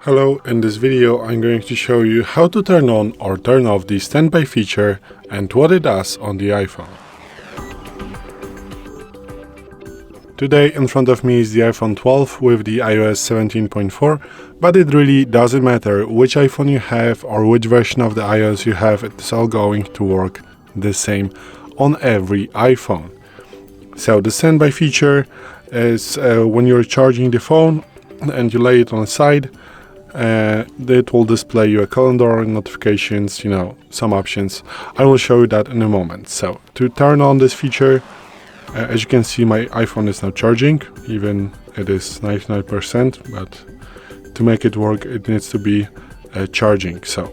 Hello, in this video I'm going to show you how to turn on or turn off the standby feature and what it does on the iPhone. Today in front of me is the iPhone 12 with the iOS 17.4, but it really doesn't matter which iPhone you have or which version of the iOS you have, it's all going to work the same on every iPhone. So the standby feature is when you're charging the phone and you lay it on the side, it will display you a calendar, notifications, some options. I will show you that in a moment. So to turn on this feature, as you can see, my iPhone is now charging, even it is 99%, but to make it work, it needs to be charging. So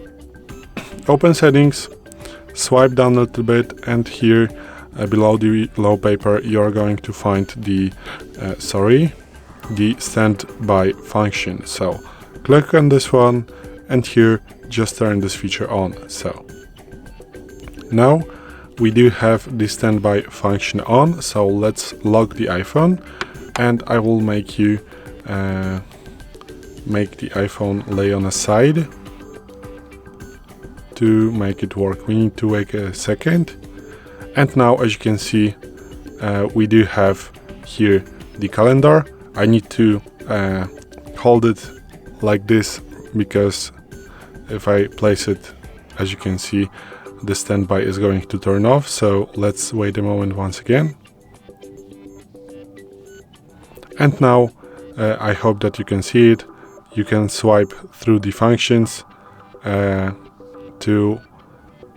open settings, swipe down a little bit, and here below the wallpaper, you are going to find the standby function. So click on this one, and here just turn this feature on. So now we do have the standby function on, so let's lock the iPhone, and I will make you make the iPhone lay on a side to make it work. We need to wait a second, and now as you can see, we do have here the calendar. I need to hold it like this, because if I place it, as you can see, the standby is going to turn off. So let's wait a moment once again. And now I hope that you can see it. You can swipe through the functions to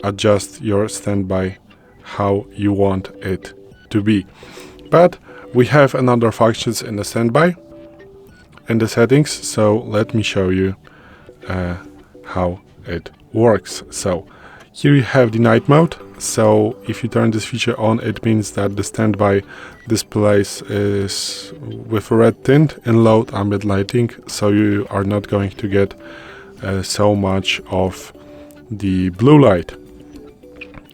adjust your standby how you want it to be. But we have another functions in the standby in the settings, so let me show you how it works. So here you have the night mode. So if you turn this feature on, it means that the standby displays is with a red tint in low ambient lighting, so you are not going to get so much of the blue light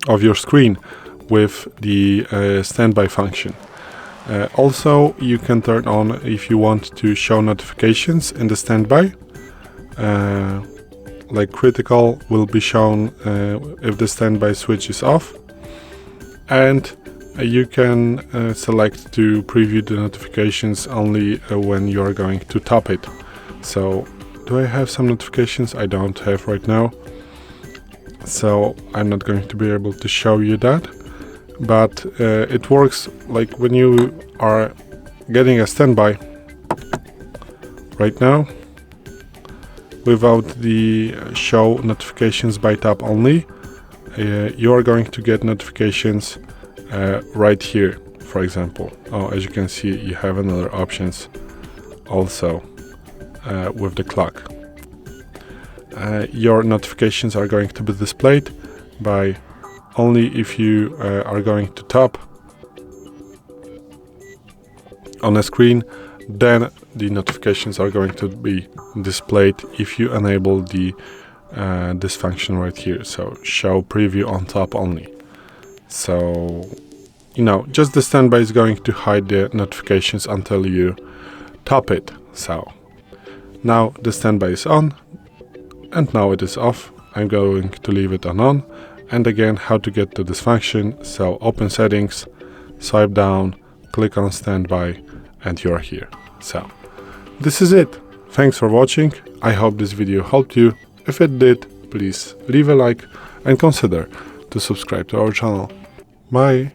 of your screen with the standby function. Also, you can turn on if you want to show notifications in the standby. Like critical will be shown if the standby switch is off, and you can select to preview the notifications only when you are going to tap it. So do I have some notifications? I don't have right now, so I'm not going to be able to show you that. But it works like when you are getting a standby right now without the show notifications by tap only. You are going to get notifications right here, for example. Oh, as you can see, you have another options also with the clock. Your notifications are going to be displayed by only if you are going to tap on a screen, then the notifications are going to be displayed if you enable the this function right here. So show preview on top only. So just the standby is going to hide the notifications until you tap it. So now the standby is on, and now it is off. I'm going to leave it on. And again, how to get to this function. So open settings, swipe down, click on standby, and you're here. So this is it. Thanks for watching. I hope this video helped you. If it did, please leave a like and consider to subscribe to our channel. Bye.